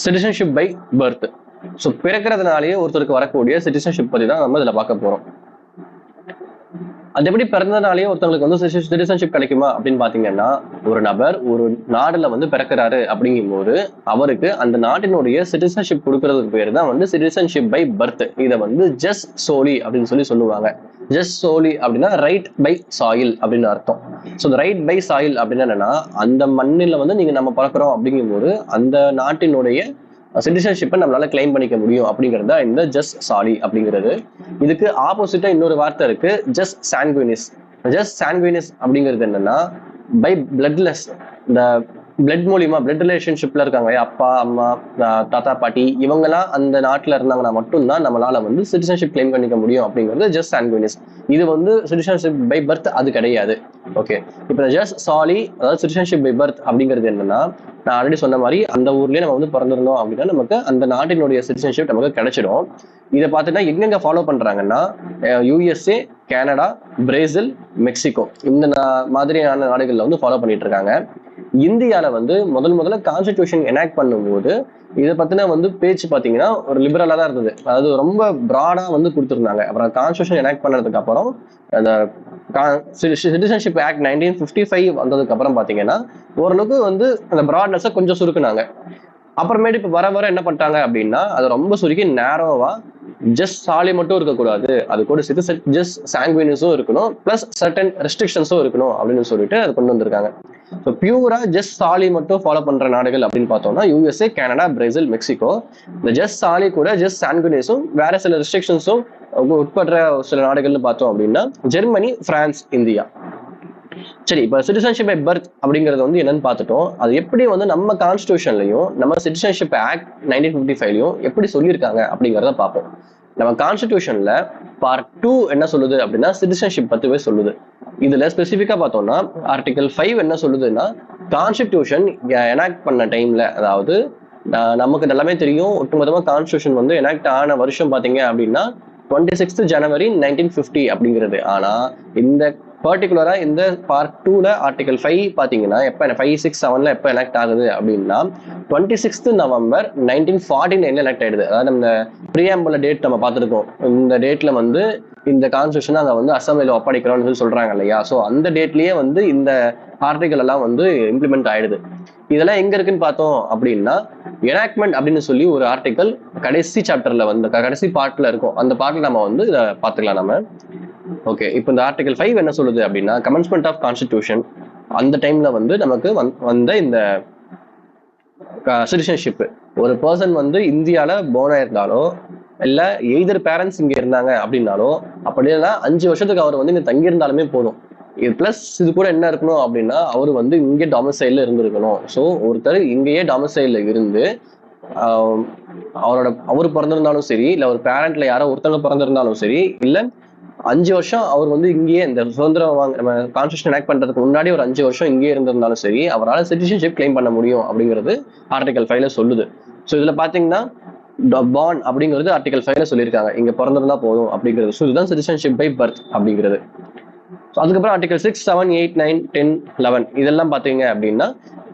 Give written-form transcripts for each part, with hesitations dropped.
Citizenship by birth. So பிறக்கிறதுனாலேயே ஒருத்தருக்கு வரக்கூடிய சிட்டிசன்ஷிப் பத்தி தான் நம்ம இதில் பார்க்க போறோம். அது எப்படி பிறந்ததுனாலேயே ஒருத்தவங்களுக்கு வந்து சிட்டிசன்ஷிப் கிடைக்குமா அப்படின்னு பாத்தீங்கன்னா, ஒரு நபர் ஒரு நாடுல வந்து பிறக்கிறாரு அப்படிங்கும் போது அவருக்கு அந்த நாட்டினுடைய சிட்டிசன்ஷிப் கொடுக்கறதுக்கு பேர் தான் வந்து சிட்டிசன்ஷிப் பை பர்த். இதை வந்து ஜஸ் சோலி அப்படின்னு சொல்லுவாங்க. ஜஸ்ட் சோலி அப்படின்னா ரைட் பை சாயில் அப்படின்னு அர்த்தம். ஸோ இந்த ரைட் பை சாயில் அப்படின்னா என்னன்னா, அந்த மண்ணில வந்து நீங்க நம்ம பிறக்கிறோம் அப்படிங்கும் போது அந்த நாட்டினுடைய சிட்டிசன்ஷிப்பை நம்மளால கிளைம் பண்ணிக்க முடியும் அப்படிங்கிறது இந்த ஜஸ்ட் சாலி அப்படிங்கிறது. இதுக்கு ஆப்போசிட்டா இன்னொரு வார்த்தை இருக்கு, ஜஸ்ட் சாங்குவினிஸ். ஜஸ்ட் சாங்குவினிஸ் அப்படிங்கிறது என்னன்னா, பை பிளட்லெஸ். இந்த பிளட் மூலியமா பிளட் ரிலேஷன்ஷிப்ல இருக்காங்க, அப்பா அம்மா தாத்தா பாட்டி இவங்கெல்லாம் அந்த நாட்டுல இருந்தாங்கன்னா மட்டும்தான் நம்மளால வந்து சிட்டிசன்ஷிப் கிளைம் பண்ணிக்க முடியும் அப்படிங்கிறது ஜஸ்ட் சாங்குவினிஸ். இது வந்து சிட்டிசன்ஷிப் பை பர்த் அது கிடையாது. ஓகே, இப்போ ஜஸ்ட் சாலி அதாவது சிட்டிசன்ஷிப் பை பர்த் அப்படிங்கிறது என்னன்னா, நான் ஆல்ரெடி சொன்ன மாதிரி அந்த ஊர்லயே நம்ம வந்து பிறந்திருந்தோம் அப்படின்னா நமக்கு அந்த நாட்டினுடைய சிட்டிசன்ஷிப் நமக்கு கிடைச்சிடும். இதை பார்த்துட்டா எங்கெங்க ஃபாலோ பண்றாங்கன்னா, யூஎஸ்ஏ, கனடா, பிரேசில், மெக்சிகோ இந்த மாதிரியான நாடுகள்ல வந்து ஃபாலோ பண்ணிட்டு இருக்காங்க. இந்தியால வந்து முதல்ல கான்ஸ்டிடியூஷன் எனாக்ட் பண்ணும்போது இதை பத்தின வந்து பேச்சு பாத்தீங்கன்னா ஒரு லிபரலா தான் இருந்தது. அதாவது ரொம்ப பிராடா வந்து கொடுத்துருந்தாங்க. அப்புறம் கான்ஸ்டிடியூஷன் எனாக்ட் பண்ணதுக்கு அப்புறம் அந்த சிட்டிசன்ஷிப் ஆக்ட் 1955 வந்ததுக்கு அப்புறம் பாத்தீங்கன்னா ஓரளவுக்கு வந்து அந்த பிராட்னஸை கொஞ்சம் சுருக்குனாங்க. அப்புறமேட்டு இப்ப வர என்ன பண்ணிட்டாங்க அப்படின்னா, அதை ரொம்ப சுருக்கி நேரோவா ஜஸ்ட் சாலி மட்டும் இருக்கக்கூடாது, அது கூட சிட்டிசன் ஜஸ்ட் சாங்குவினிஸும் இருக்கணும், பிளஸ் சர்டன் ரெஸ்ட்ரிக்ஷன்ஸும் இருக்கணும் அப்படின்னு சொல்லிட்டு அதை கொண்டு வந்திருக்காங்க. ஸோ பியூரா ஜஸ்ட் சாலி மட்டும் ஃபாலோ பண்ற நாடுகள் அப்படின்னு பார்த்தோம்னா யூஎஸ்ஏ, கனடா, பிரேசில், மெக்சிகோ. இந்த ஜஸ்ட் சாலி கூட ஜஸ்ட் சாங்குவினிஸும் வேற சில ரெஸ்ட்ரிக்ஷன்ஸும் உட்படுற சில நாடுகள்னு பார்த்தோம் அப்படின்னா ஜெர்மனி, பிரான்ஸ், இந்தியா. சரி, இப்ப சிட்டிசன்ஷிப் பை பர்த் அப்படிங்கறது வந்து என்னன்னு பார்த்துட்டோம். அது எப்படி வந்து நம்ம கான்ஸ்டிடியூஷன்லயும் நம்ம சிட்டிசன்ஷிப் ஆக்ட் 1955லயும் எப்படி சொல்லியிருக்காங்க அப்படிங்கறத பார்ப்போம். நம்ம கான்ஸ்டிடியூஷன்ல பார்ட் 2 என்ன சொல்லுது அப்படின்னா சிட்டிசன்ஷிப் பத்திவே சொல்லுது. இதுல ஸ்பெசிபிக்கா பார்த்தோம்னா ஆர்டிகல் 5 என்ன சொல்லுதுன்னா, கான்ஸ்டிடியூஷன் எனாக்ட் பண்ண டைம்ல, அதாவது நமக்கு எல்லாமே தெரியும், ஒட்டுமொத்தமா கான்ஸ்டிடியூஷன் வந்து எனாக்ட் ஆன வருஷம் பாத்தீங்க அப்படின்னா 26th January 1950 அப்படிங்கிறது. ஆனா இந்த பர்டிகுலரா இந்த பார்ட் 2ல ஆர்டிகல் 5 பாத்தீங்கன்னா எப்ப 5, 6, 7ல எப்ப எலக்ட் ஆகுது அப்படின்னா 26th November 1949 எலக்ட் ஆயிடுது. அதாவது நம்ம பிரியாம்பிள் டேட் நம்ம பார்த்துருக்கோம். இந்த டேட்ல வந்து இந்த கான்ஸ்டிடியூஷன் அங்க வந்து அசம்பிளில ஒப்படைக்கிறோம்னு சொல்றாங்க இல்லையா. ஸோ அந்த டேட்லயே வந்து இந்த ஆர்டிகல் எல்லாம் வந்து இம்ப்ளிமெண்ட் ஆயிடுது. இதெல்லாம் எங்க இருக்குன்னு பார்த்தோம் அப்படின்னா எனாக்ட்மெண்ட் அப்படின்னு சொல்லி ஒரு ஆர்டிகல் கடைசி சாப்டர்ல வந்து கடைசி பார்ட்ல இருக்கும். அந்த பார்ட்ல நம்ம வந்து இதை பார்த்துக்கலாம் நம்ம. ஓகே, இப்போ இந்த ஆர்டிகல் 5 என்ன சொல்லுது அப்படின்னா, கமென்ஸ்மெண்ட் ஆஃப் கான்ஸ்டிடியூஷன் அந்த டைம்ல வந்து நமக்கு வந்த இந்த சிட்டிசன்ஷிப், ஒரு பர்சன் வந்து இந்தியால போர்ன் ஆயிருந்தாலோ இல்ல எய்தர் பேரண்ட்ஸ் இங்க இருந்தாங்க அப்படின்னாலோ, அப்படின்னா 5 வருஷத்துக்கு அவர் வந்து இங்க தங்கியிருந்தாலுமே போதும். இது பிளஸ் இது கூட என்ன இருக்கணும் அப்படின்னா, அவர் வந்து இங்கே டாமிசைல்ல இருந்திருக்கணும். ஸோ ஒருத்தர் இங்கேயே டாமிசைல்ல இருந்து அவர் பிறந்திருந்தாலும் சரி, இல்ல ஒரு பேரண்ட்ல யாரோ ஒருத்தவங்க பிறந்திருந்தாலும் சரி, இல்ல 5 வருஷம் அவர் வந்து இங்கேயே இந்த சுதந்திரம் நம்ம கான்ஸ்டிடியூஷன் ஆக்ட் பண்றதுக்கு முன்னாடி ஒரு 5 வருஷம் இங்கேயே இருந்திருந்தாலும் சரி, அவரால் சிட்டிசன்ஷிப் கிளைம் பண்ண முடியும் அப்படிங்கிறது ஆர்டிகல் 5ல சொல்லுது. ஸோ இதுல பாத்தீங்கன்னா பார்ன் அப்படிங்கிறது ஆர்டிகல் 5ல சொல்லியிருக்காங்க, இங்க பிறந்திருந்தா போதும் அப்படிங்கிறது. ஸோ இதுதான் சிட்டிசன்ஷிப் பை பர்த் அப்படிங்கிறது. அதுக்கப்புறம் ஆர்டிகல் 6, 7, 8, 9, 10, 11 இதெல்லாம் பாத்தீங்க அப்படின்னா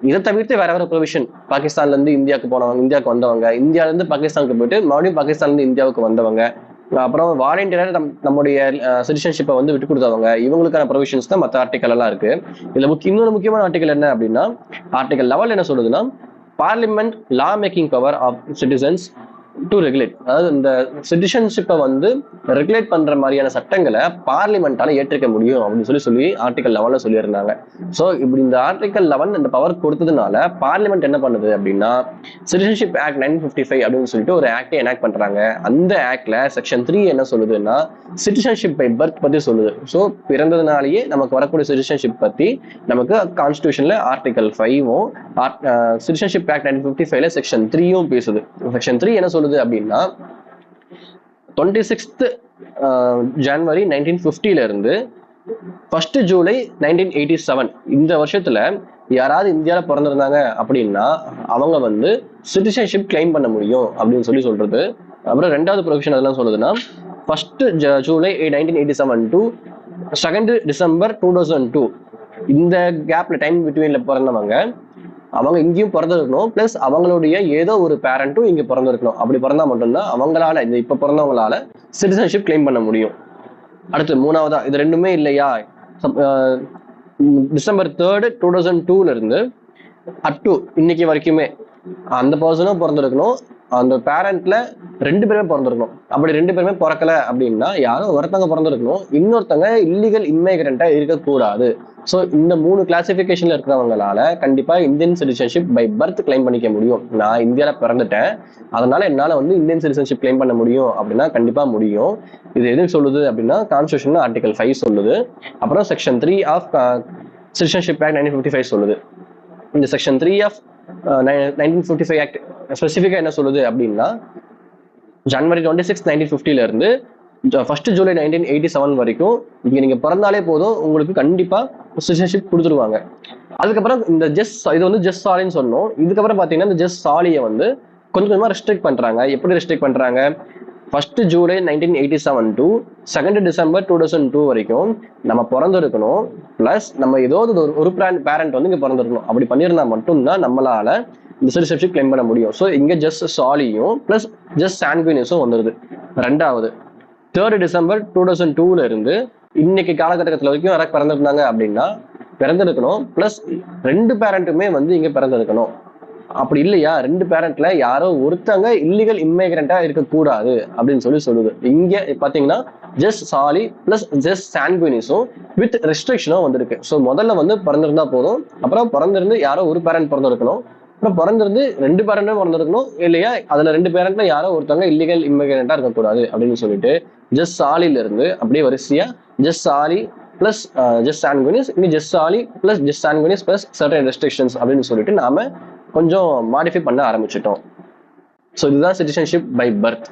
இதை தவிர்த்து வேற வேற ப்ரொவிஷன், பாகிஸ்தான்ல இருந்து இந்தியாவுக்கு போனவங்க, இந்தியாவுக்கு வந்தவங்க, இந்தியால இருந்து பாகிஸ்தானுக்கு போயிட்டு மறுபடியும் பாகிஸ்தான்ல இருந்து இந்தியாவுக்கு வந்தவங்க, அப்புறம் வாலண்டியரா நம்முடைய சிட்டிசன்ஷிப்பை வந்து விட்டு கொடுத்தவங்க, இவங்களுக்கான ப்ரொவிஷன்ஸ் தான் மற்ற ஆர்டிகல் எல்லாம் இருக்கு. இதுல இன்னொரு முக்கியமான ஆர்டிகல் என்ன அப்படின்னா ஆர்டிகல் 11 என்ன சொல்லுதுன்னா, parliament law making power of citizens to regulate. அதாவது இந்த சிட்டிசன்ஷிப்பை வந்து ரெகுலேட் பண்ற மாதிரியான சட்டங்களை பார்லிமெண்டால ஏற்றுக்க முடியும் அப்படின்னு சொல்லி ஆர்டிகல் 11 சொல்லியிருந்தாங்க. ஸோ இப்படி இந்த ஆர்டிகல் 11 இந்த பவர் கொடுத்ததுனால பார்லிமெண்ட் என்ன பண்ணுது அப்படின்னா சிட்டிசன்ஷிப் ஆக்ட் 1955 அப்படின்னு சொல்லிட்டு ஒரு ஆக்டை எனாக்ட் பண்றாங்க. அந்த ஆக்ட்ல செக்ஷன் 3 என்ன சொல்லுதுன்னா சிட்டிசன்ஷிப் பை பர்த் பத்தி சொல்லுது. ஸோ பிறந்ததுனாலேயே நமக்கு வரக்கூடிய சிட்டிசன்ஷிப் பத்தி நமக்கு கான்ஸ்டிடியூஷன்ல ஆர்டிகல் 5ம் சிட்டிசன்ஷிப் ஆக்ட் 1955ல செக்ஷன் 3யும் பேசுது. செக்ஷன் 3 என்ன சொல்லுது அப்படின்னா 26th January 1950ல இருந்து 1st July 1987 இந்த வருஷத்துல யாராவது இந்தியாவில பிறந்திருந்தாங்க அப்படின்னா அவங்க வந்து சிட்டிசன்ஷிப் கிளைம் பண்ண முடியும் அப்படின்னு சொல்றது. அப்புறம் 2வது ப்ரொவிஷன் அதெல்லாம் சொல்லுதுன்னா 1st July 1987 to 2nd December 2002 இந்த கேப்ல டைம் பிட்வீன்ல பிறந்தவங்க அவங்க இங்கேயும் பிறந்திருக்கணும், பிளஸ் அவங்களுடைய ஏதோ ஒரு பேரண்ட்டும் இங்க பிறந்திருக்கணும். அப்படி பிறந்தா மட்டும்தான் அவங்களால, இந்த இப்ப பிறந்தவங்களால சிட்டிசன்ஷிப் கிளைம் பண்ண முடியும். அடுத்து மூணாவதா, இது ரெண்டுமே இல்லையா, டிசம்பர் 3, 2002 இருந்து அப் டு இன்னைக்கு வரைக்குமே அந்த பர்சனும் பிறந்திருக்கணும், அந்த பேரண்ட்ல 2 பேருமே பிறந்திருக்கணும். அப்படி 2 பேருமே பிறக்கல அப்படின்னா யாரோ ஒருத்தவங்க பிறந்திருக்கணும், இன்னொருத்தவங்க இல்லீகல் இம்மைக்ரண்டா இருக்கக்கூடாது. ஸோ இந்த 3 கிளாசிபிகேஷன்ல இருக்கிறவங்களால கண்டிப்பா Indian citizenship by birth claim பண்ணிக்க முடியும். நான் இந்தியாவில பிறந்துட்டேன், அதனால என்னால இந்தியன் சிட்டிசன்ஷிப் கிளைம் பண்ண முடியும் அப்படின்னா கண்டிப்பா முடியும். இது எது சொல்லுது அப்படின்னா கான்ஸ்டிடியூஷன் ஆர்டிகல் 5 சொல்லுது. அப்புறம் செக்ஷன் 3 ஆஃப் சிட்டிசன்ஷிப் ஆக்ட் 1955 சொல்லுது. இந்த செக்ஷன் 3 ஆஃப் 1955 ஆக்ட் ஸ்பெசிஃபிக்கா என்ன சொல்லுது அப்படின்னா, ஜனவரி 26, 1950 இருந்து 1 ஜூலை 1987 வரைக்கும் இங்க நீங்க பிறந்தாலே போதும், உங்களுக்கு கண்டிப்பா சிட்டிசன்ஷிப் கொடுத்துருவாங்க. அதுக்கப்புறம் இந்த இது ஜஸ்ட் சாலின்னு சொன்னோம். இதுக்கப்புறம் பாத்தீங்கன்னா இந்த ஜஸ்ட் சாலியை கொஞ்சம் கொஞ்சமா ரெஸ்ட்ரிக்ட் பண்றாங்க. எப்படி ரெஸ்ட்ரிக்ட் பண்றாங்க? 1 ஜூலை 1987 டு 2 டிசம்பர் 2002 வரைக்கும் நம்ம பிறந்திருக்கணும், பிளஸ் நம்ம ஏதோ ஒரு பேரண்ட் இங்க பிறந்திருக்கணும். அப்படி பண்ணியிருந்தா மட்டும்தான் நம்மளால இந்த சிட்டிசன்ஷிப் கிளைம் பண்ண முடியும். ஸோ இங்க ஜஸ்ட் சாலியும் பிளஸ் ஜஸ்ட் சான்குயினியஸும் வந்துருது. ரெண்டாவது 3 டிசம்பர் 2002 இருந்து இன்னைக்கு காலகட்டத்தில் வரைக்கும் யாராவது பிறந்திருந்தாங்க அப்படின்னா பிறந்திருக்கணும், பிளஸ் 2 பேரண்ட்டுமே இங்க பிறந்திருக்கணும். அப்படி இல்லையா, 2 பேரண்ட்ல யாரோ ஒருத்தங்க இல்லீகல் இம்மைக்ரண்டா இருக்கக்கூடாது அப்படின்னு சொல்லுது. இங்க பாத்தீங்கன்னா ஜஸ்ட் சாலி பிளஸ் ஜஸ்ட் சான்குயினிஸும் வித் ரெஸ்ட்ரிக்ஷனும் வந்திருக்கு. ஸோ முதல்ல பிறந்திருந்தா போதும், அப்புறம் பிறந்திருந்து யாரோ ஒரு பேரண்ட் பிறந்திருக்கணும், அப்புறம் பிறந்திருந்து 2 பேரண்டும் பிறந்திருக்கணும், இல்லையா அதுல 2 பேரண்ட்ல யாரோ ஒருத்தவங்க இல்லீகல் இம்மிகிரண்டா இருக்கக்கூடாது அப்படின்னு சொல்லிட்டு ஜஸ்ட் சாலில இருந்து அப்படியே வரிசையா jus soli plus jus sanguinis, இனி jus soli plus jus sanguinis plus certain restrictions அப்படின்னு சொல்லிட்டு நாம கொஞ்சம் மாடிஃபை பண்ண ஆரம்பிச்சிட்டோம். ஸோ இதுதான் சிட்டிசன்ஷிப் பை பர்த்.